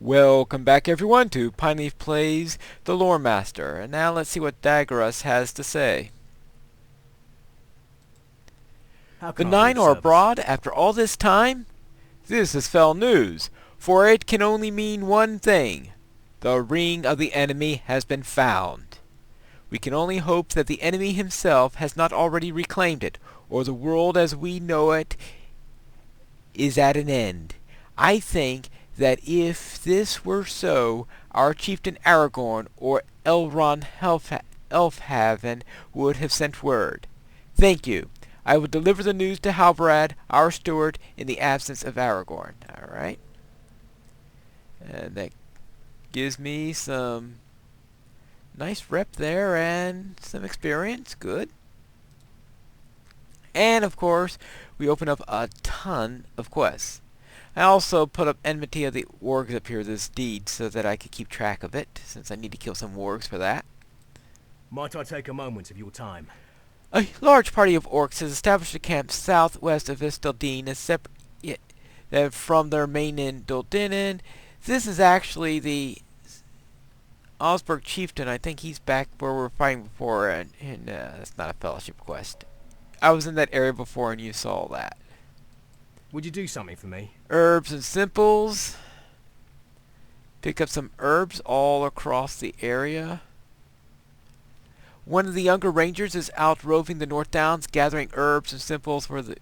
Welcome back everyone to Pineleaf Plays the Lore Master, and now let's see what Daggerus has to say. How The can I be nine of are service? abroad after all this time? This is fell news, for it can only mean one thing. The ring of the enemy has been found. We can only hope that the enemy himself has not already reclaimed it, or the world as we know it is at an end. I think that if this were so, our chieftain Aragorn or Elrond Elfhaven would have sent word. Thank you. I will deliver the news to Halbarad, our steward, in the absence of Aragorn. Alright. And that gives me some nice rep there and some experience. Good. And of course, we open up a ton of quests. I also put up Enmity of the Wargs up here, this deed, so that I could keep track of it, since I need to kill some Wargs for that. Might I take a moment of your time? A large party of orcs has established a camp southwest of Istildene, as separate from their main in Duldinen. This is actually the Osberg chieftain. I think he's back where we were fighting before, and that's not a fellowship quest. I was in that area before, and you saw that. Would you do something for me? Herbs and simples. Pick up some herbs all across the area. One of the younger rangers is out roving the North Downs, gathering herbs and simples for the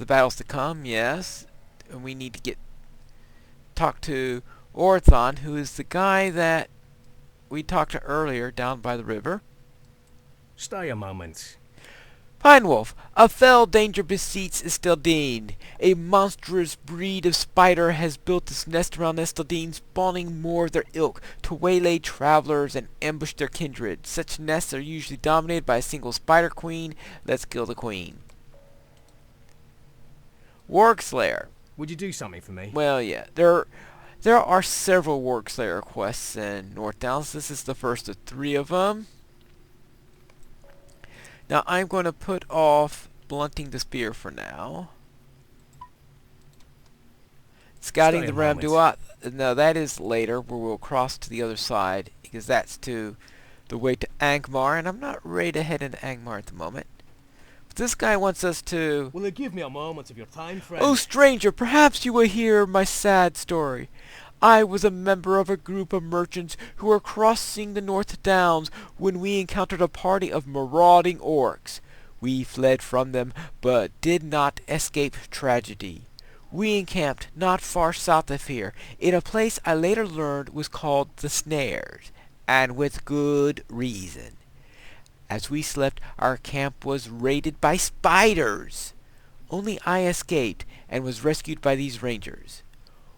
battles to come. Yes, and we need to talk to Orthon, who is the guy that we talked to earlier down by the river. Stay a moment. Pinewolf, a fell danger beseeps Istildene. A monstrous breed of spider has built its nest around Istildene, spawning more of their ilk to waylay travelers and ambush their kindred. Such nests are usually dominated by a single spider queen. Let's kill the queen. Warg Slayer. Would you do something for me? Well, yeah, there are several Warg Slayer quests in North Downs. This is the first of 3 of them. Now I'm going to put off blunting the spear for now. Scouting the Ramduat. No, that is later, where we'll cross to the other side, because that's to the way to Angmar, and I'm not ready to head into Angmar at the moment. But this guy wants us to... Will you give me a moment of your time, friend? Oh, stranger, perhaps you will hear my sad story. I was a member of a group of merchants who were crossing the North Downs when we encountered a party of marauding orcs. We fled from them, but did not escape tragedy. We encamped not far south of here, in a place I later learned was called the Snares, and with good reason. As we slept, our camp was raided by spiders. Only I escaped and was rescued by these rangers.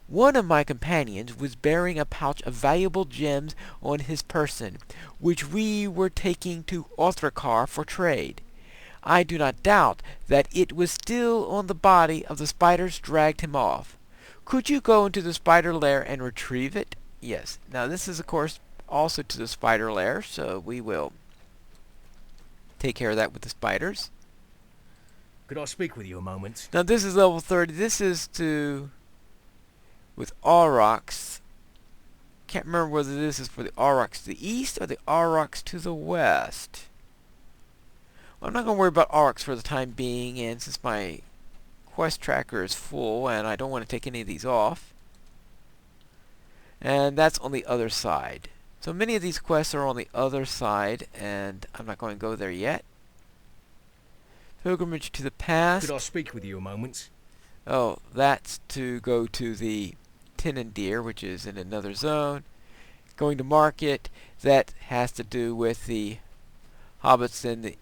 One of my companions was bearing a pouch of valuable gems on his person, which we were taking to Othrakar for trade. I do not doubt that it was still on the body of the spiders dragged him off. Could you go into the spider lair and retrieve it? Yes. Now this is of course also to the spider lair, so we will take care of that with the spiders. Could I speak with you a moment? Now this is level 30. This is to... with Aurochs. Can't remember whether this is for the Aurochs to the east or the Aurochs to the west. Well, I'm not going to worry about Aurochs for the time being, and since my quest tracker is full and I don't want to take any of these off. And that's on the other side. So many of these quests are on the other side, and I'm not going to go there yet. Pilgrimage to the past. Could I speak with you a moment? Oh, that's to go to the Tinendir, which is in another zone. Going to market, that has to do with the hobbits in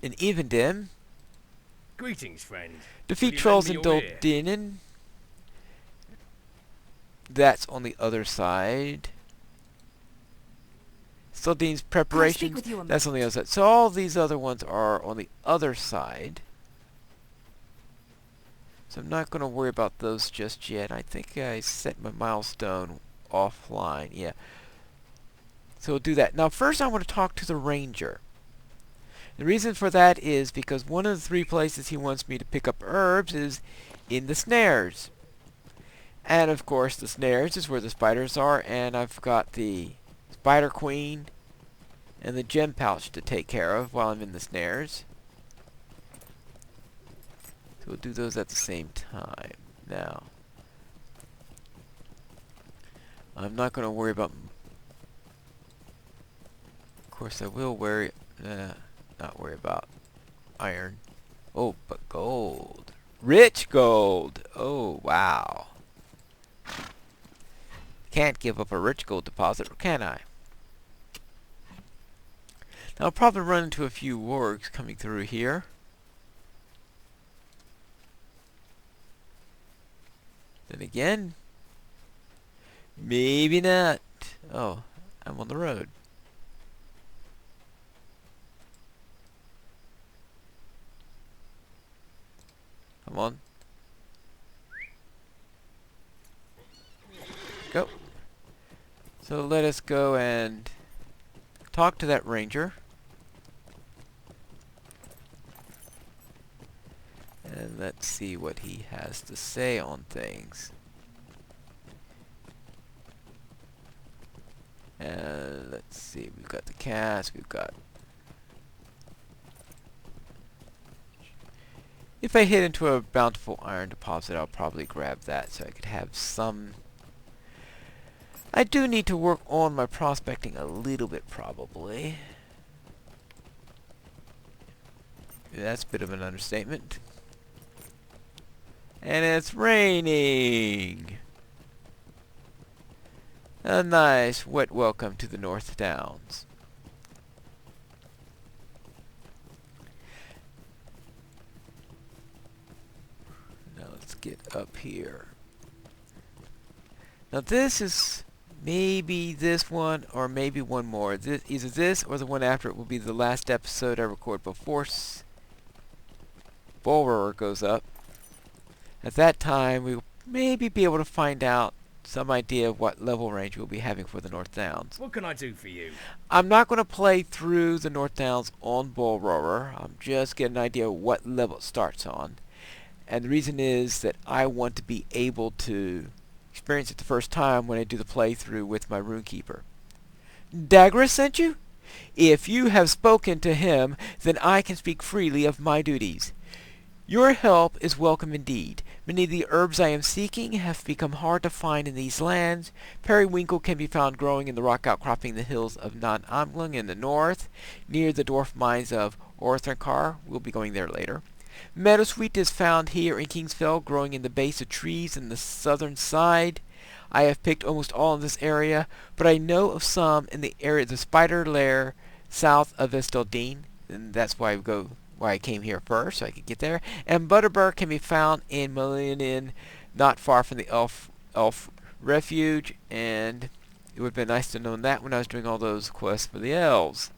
Evendim. Greetings, friend. Defeat trolls in Duldinen. That's on the other side. Stildine's preparations. That's on the other side. So all these other ones are on the other side. So I'm not going to worry about those just yet. I think I set my milestone offline. Yeah. So we'll do that. Now first I want to talk to the ranger. The reason for that is because one of the 3 places he wants me to pick up herbs is in the Snares. And of course the snares is where the spiders are, and I've got the spider queen and the gem pouch to take care of while I'm in the snares. So we'll do those at the same time. Now, I'm not going to worry about... Of course I will worry... not worry about iron. Oh, but gold. Rich gold! Oh, wow. Can't give up a rich gold deposit, or can I? Now I'll probably run into a few wargs coming through here. Then again, maybe not. Oh, I'm on the road. Come on. Go. So let us go and talk to that ranger. And let's see what he has to say on things. And let's see, we've got the cast, we've got... If I hit into a bountiful iron deposit, I'll probably grab that so I could have some... I do need to work on my prospecting a little bit, probably. That's a bit of an understatement. And it's raining! A nice wet welcome to the North Downs. Now let's get up here. Now this is maybe this one or maybe one more. Either this or the one after it will be the last episode I record before Bull Roarer goes up. At that time, we'll maybe be able to find out some idea of what level range we'll be having for the North Downs. What can I do for you? I'm not going to play through the North Downs on Bull Roarer. I'm just getting an idea of what level it starts on. And the reason is that I want to be able to experience it the first time when I do the playthrough with my Runekeeper. Dagras sent you? If you have spoken to him, then I can speak freely of my duties. Your help is welcome indeed. Many of the herbs I am seeking have become hard to find in these lands. Periwinkle can be found growing in the rock outcropping in the hills of Non-Amglung in the north, near the dwarf mines of Orthankar. We'll be going there later. Meadowsweet is found here in Kingsfell, growing in the base of trees in the southern side. I have picked almost all in this area, but I know of some in the area of the Spider Lair south of Esteldine, and that's why I came here first, so I could get there. And Butterbur can be found in Malinin, not far from the Elf Refuge, and it would have been nice to know that when I was doing all those quests for the elves.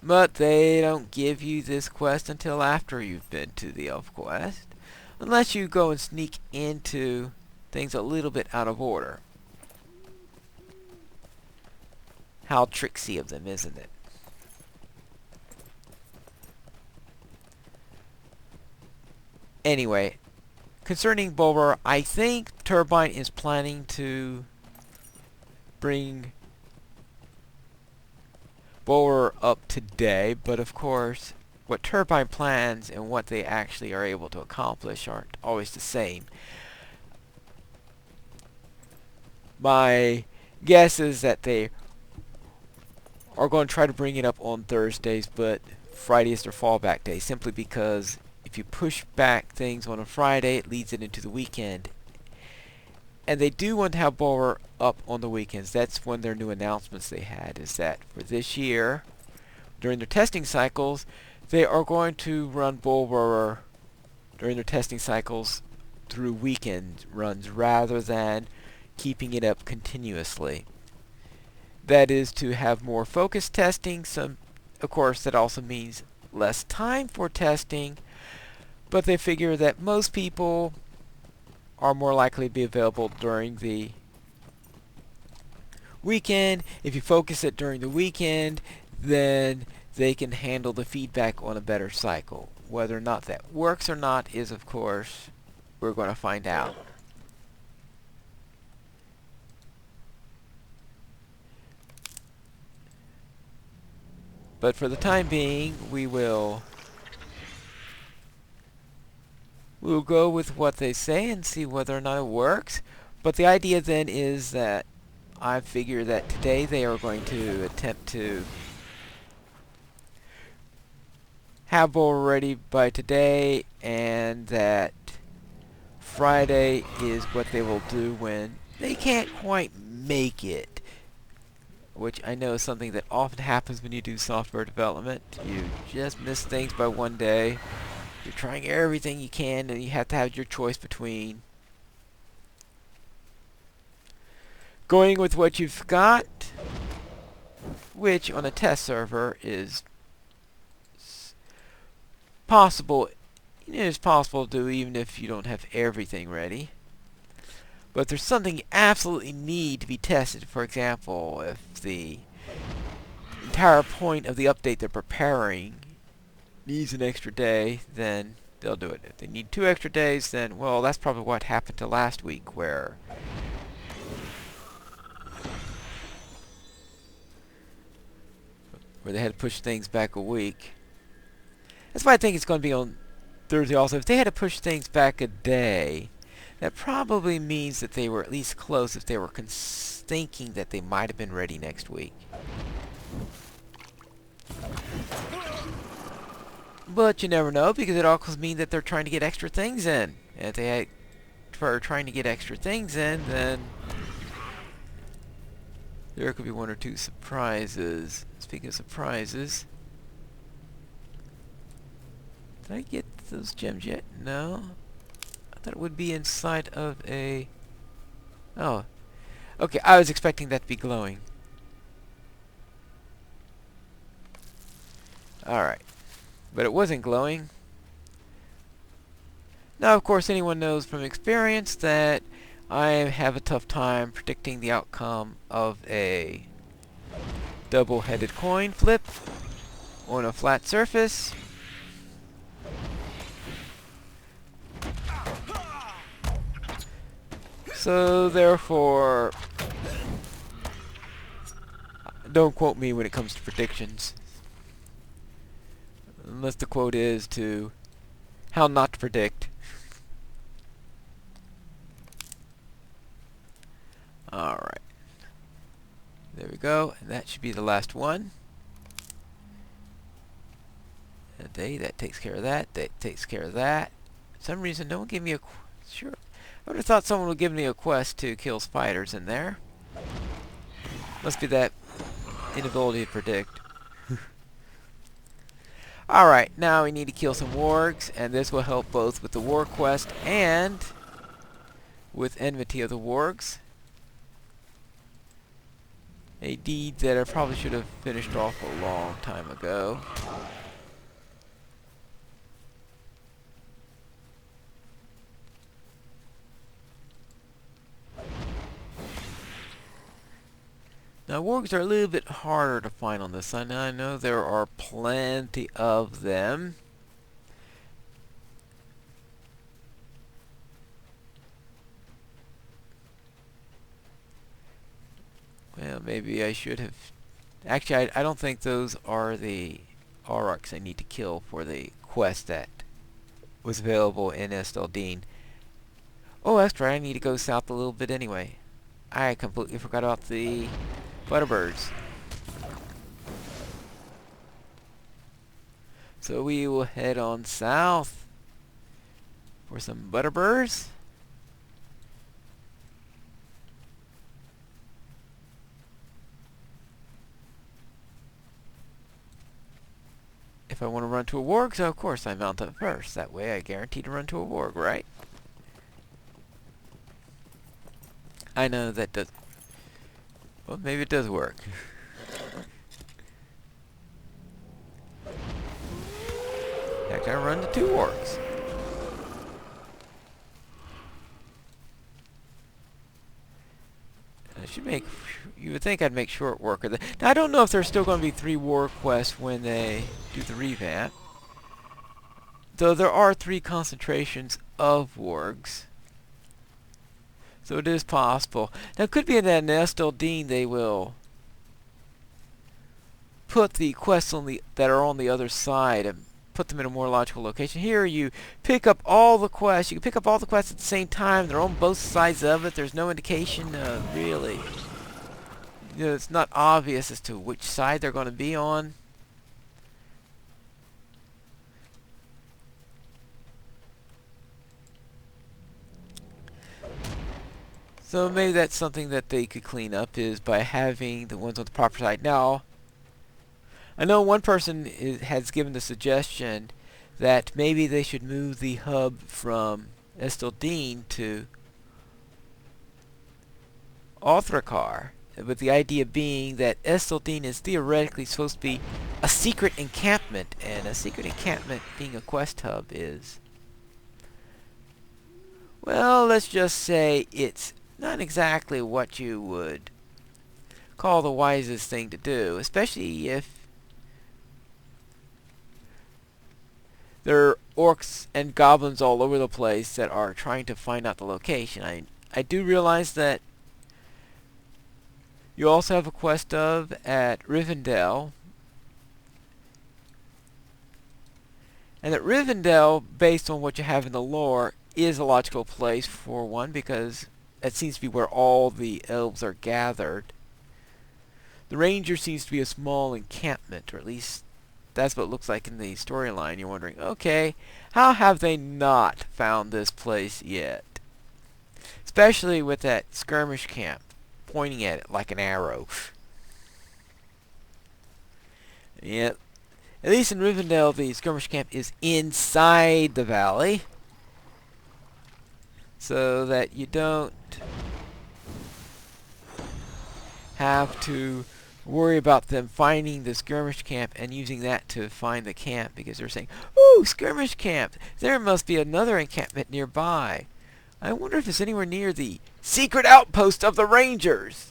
But they don't give you this quest until after you've been to the elf quest, unless you go and sneak into things a little bit out of order. How tricksy of them, isn't it? Anyway, concerning Bulwer, I think Turbine is planning to bring Bulwer up today, but of course, what Turbine plans and what they actually are able to accomplish aren't always the same. My guess is that they are going to try to bring it up on Thursdays, but Friday is their fallback day, simply because if you push back things on a Friday, it leads it into the weekend. And they do want to have Bulwer up on the weekends. That's one of their new announcements they had, is that for this year, during their testing cycles, they are going to run Bulwer during their testing cycles through weekend runs rather than keeping it up continuously. That is to have more focused testing. Of course, that also means less time for testing, but they figure that most people are more likely to be available during the weekend. If you focus it during the weekend, then they can handle the feedback on a better cycle. Whether or not that works or not is, of course, we're going to find out. But for the time being, we'll go with what they say and see whether or not it works. But the idea then is that I figure that today they are going to attempt to have bull ready by today, and that Friday is what they will do when they can't quite make it. Which I know is something that often happens when you do software development. You just miss things by one day. You're trying everything you can, and you have to have your choice between going with what you've got, which on a test server is possible. It is possible to do even if you don't have everything ready. But there's something you absolutely need to be tested. For example, if the entire point of the update they're preparing needs an extra day, then they'll do it. If they need 2 extra days, then, well, that's probably what happened to last week, where they had to push things back a week. That's why I think it's going to be on Thursday also. If they had to push things back a day, that probably means that they were at least close if they were thinking that they might have been ready next week. But you never know, because it also means that they're trying to get extra things in. And if they are trying to get extra things in, then there could be 1 or 2 surprises. Speaking of surprises, did I get those gems yet? No. I thought it would be inside of a... Oh. Okay, I was expecting that to be glowing. Alright. But it wasn't glowing. Now, of course, anyone knows from experience that I have a tough time predicting the outcome of a double-headed coin flip on a flat surface. So, therefore, don't quote me when it comes to predictions. Unless the quote is to how not to predict. Alright. There we go. And that should be the last one. A day, that takes care of that. That takes care of that. For some reason, no one gave me a... Sure. I would have thought someone would give me a quest to kill spiders in there. Must be that inability to predict. Alright, now we need to kill some wargs, and this will help both with the war quest and with Enmity of the Wargs. A deed that I probably should have finished off a long time ago. Now, wargs are a little bit harder to find on this side. Now, I know there are plenty of them. Well, maybe I should have... Actually, I don't think those are the aurochs I need to kill for the quest that was available in Esteldine. Oh, that's right, I need to go south a little bit anyway. I completely forgot about the butterbirds. So we will head on south for some butterbirds. If I want to run to a warg, so of course I mount up first. That way I guarantee to run to a warg, right? I know that does... Well, maybe it does work. Heck, I run to 2 wargs. I should make... You would think I'd make short work of that. Now, I don't know if there's still going to be 3 war quests when they do the revamp. Though there are 3 concentrations of wargs. So it is possible. Now it could be that in Estildine they will put the quests that are on the other side and put them in a more logical location. Here you pick up all the quests. You can pick up all the quests at the same time. They're on both sides of it. There's no indication really. It's not obvious as to which side they're going to be on. So maybe that's something that they could clean up, is by having the ones on the proper side. Now, I know one person has given the suggestion that maybe they should move the hub from Estildine to Othrakar, with the idea being that Estildine is theoretically supposed to be a secret encampment, and a secret encampment being a quest hub is, well, let's just say it's not exactly what you would call the wisest thing to do, especially if there are orcs and goblins all over the place that are trying to find out the location. I do realize that you also have a quest of at Rivendell, and that Rivendell, based on what you have in the lore, is a logical place for one, because that seems to be where all the elves are gathered. The Ranger seems to be a small encampment, or at least that's what it looks like in the storyline. You're wondering, okay, how have they not found this place yet? Especially with that skirmish camp pointing at it like an arrow. Yep. At least in Rivendell, the skirmish camp is inside the valley, so that you don't have to worry about them finding the skirmish camp and using that to find the camp, because they're saying, ooh, skirmish camp! There must be another encampment nearby. I wonder if it's anywhere near the secret outpost of the Rangers.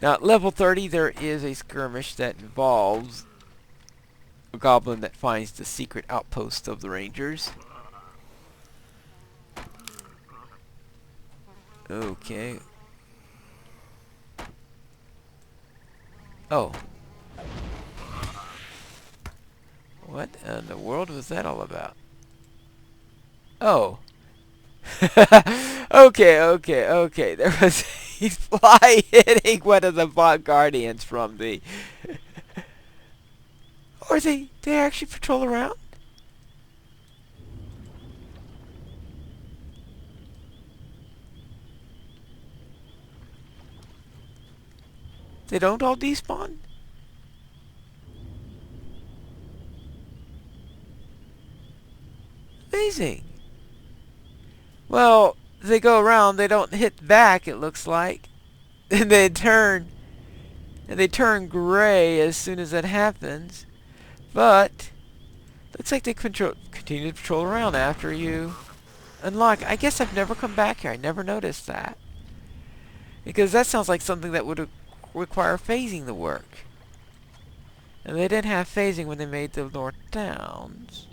Now, at level 30, there is a skirmish that involves a goblin that finds the secret outpost of the Rangers. Okay. Oh. What in the world was that all about? Oh. Okay. There was a fly hitting one of the bot guardians from the... Or they actually patrol around? They don't all despawn? Amazing. Well, they go around, they don't hit back, it looks like. And they turn gray as soon as that happens. But looks like they continue to patrol around after you unlock. I guess I've never come back here. I never noticed that. Because that sounds like something that would require phasing to work. And they didn't have phasing when they made the North Downs.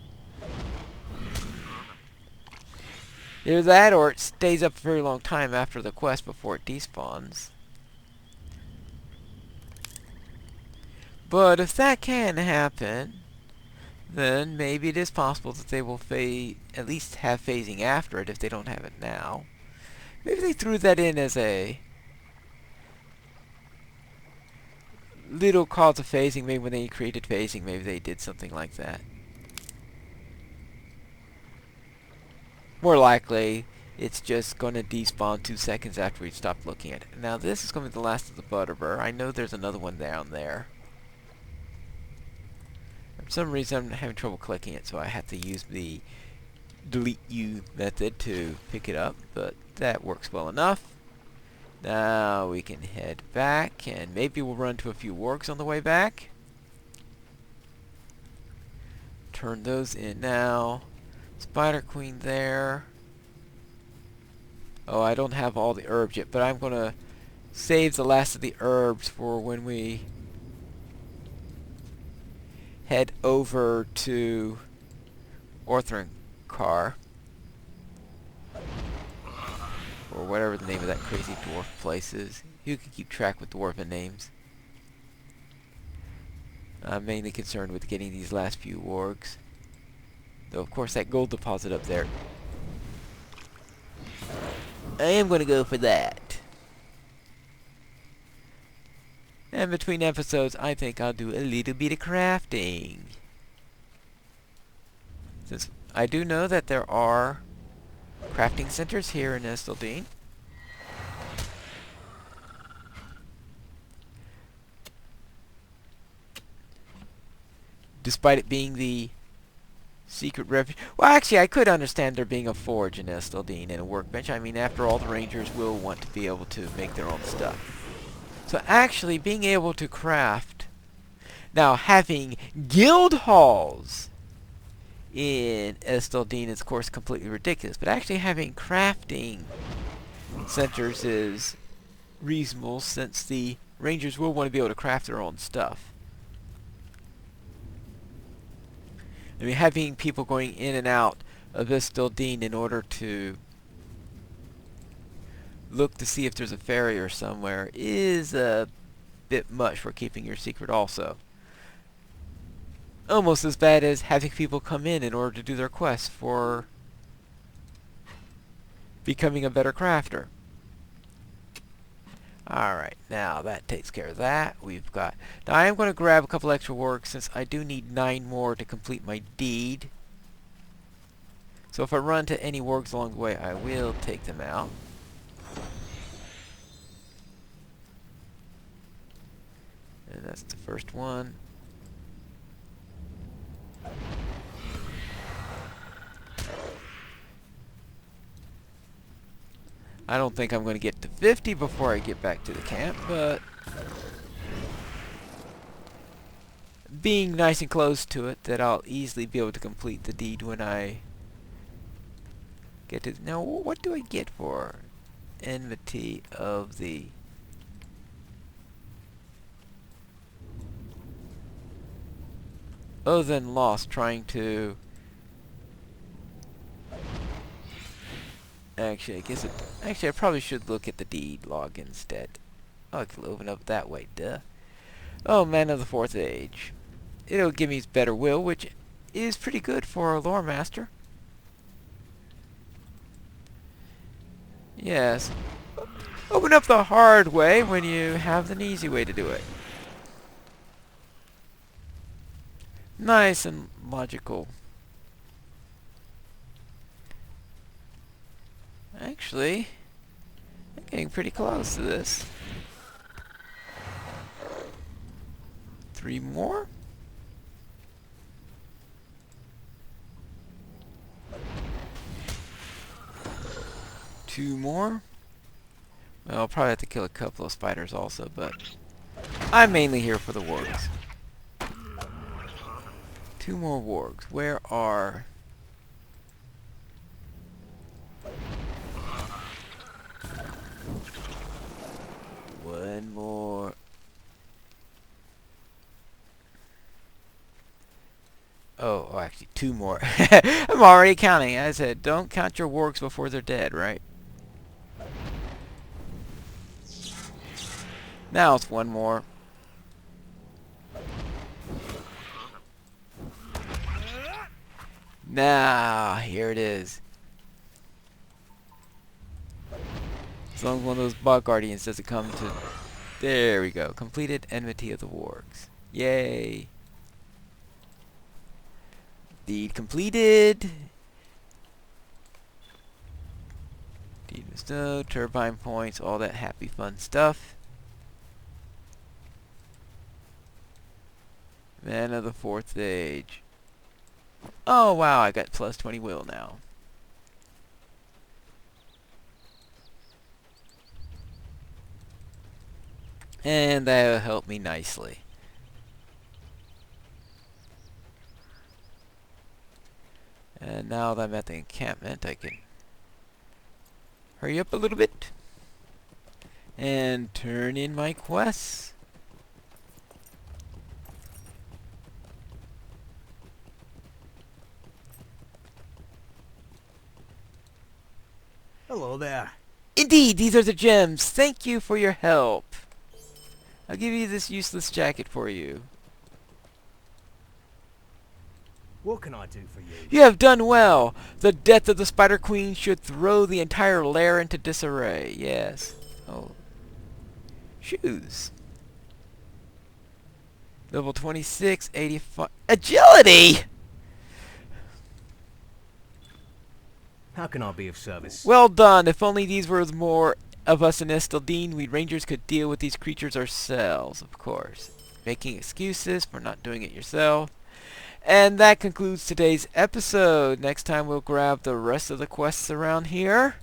Either that, or it stays up a very long time after the quest before it despawns. But if that can happen, then maybe it is possible that they will at least have phasing after it if they don't have it now. Maybe they threw that in as a little cause of phasing. Maybe when they created phasing, maybe they did something like that. More likely, it's just going to despawn 2 seconds after we stop looking at it. Now, this is going to be the last of the Butterbur. I know there's another one down there. For some reason, I'm having trouble clicking it, so I have to use the delete U method to pick it up, but that works well enough. Now we can head back, and maybe we'll run to a few wargs on the way back. Turn those in now. Spider Queen there. Oh, I don't have all the herbs yet, but I'm going to save the last of the herbs for when we head over to Car, or whatever the name of that crazy dwarf place is. You can keep track with dwarven names. I'm mainly concerned with getting these last few wargs. Though, of course, that gold deposit up there, I am going to go for that. And between episodes, I think I'll do a little bit of crafting. Since I do know that there are crafting centers here in Esteldine. Despite it being the secret refuge. Well, actually, I could understand there being a forge in Esteldine and a workbench. I mean, after all, the rangers will want to be able to make their own stuff. So actually, being able to craft... Now, having guild halls in Esteldine is, of course, completely ridiculous. But actually having crafting centers is reasonable, since the rangers will want to be able to craft their own stuff. I mean, having people going in and out of Esteldine in order to look to see if there's a farrier somewhere is a bit much for keeping your secret also. Almost as bad as having people come in order to do their quests for becoming a better crafter. Alright, now that takes care of that. We've got... Now I am going to grab a couple extra wargs, since I do need 9 more to complete my deed. So if I run into any wargs along the way, I will take them out. And that's the first one. I don't think I'm going to get to 50 before I get back to the camp, but being nice and close to it, that I'll easily be able to complete the deed when I get to... Now, what do I get for Enmity of the... Other than lost, trying to... Actually, I guess it... Actually, I probably should look at the deed log instead. Oh, I can open up that way, duh. Oh, Man of the Fourth Age. It'll give me better will, which is pretty good for a lore master. Yes. Open up the hard way when you have an easy way to do it. Nice and logical. Actually, I'm getting pretty close to this. 3 more? Two more? Well, I'll probably have to kill a couple of spiders also, but I'm mainly here for the wargs. 2 more wargs. Where are... One more. Oh, actually 2 more. I'm already counting. I said, don't count your wargs before they're dead, right? Now it's 1 more. Now, here it is. As long as one of those bog guardians doesn't come to... There we go. Completed Enmity of the Wargs. Yay. Deed completed. Deed of snow, turbine points, all that happy fun stuff. Man of the Fourth Age. Oh wow, I got plus 20 will now. And that'll help me nicely. And now that I'm at the encampment, I can hurry up a little bit and turn in my quests. Hello there. Indeed, these are the gems. Thank you for your help. I'll give you this useless jacket for you. What can I do for you? You have done well. The death of the Spider Queen should throw the entire lair into disarray. Yes. Oh. Shoes. Level 26, 85. Agility! How can I be of service? Well done. If only these were more of us in Estaldine, we rangers could deal with these creatures ourselves, of course. Making excuses for not doing it yourself. And that concludes today's episode. Next time we'll grab the rest of the quests around here.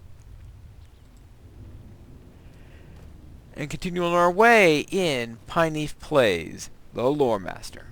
And continue on our way in Pineleaf Plays, the Lore Master.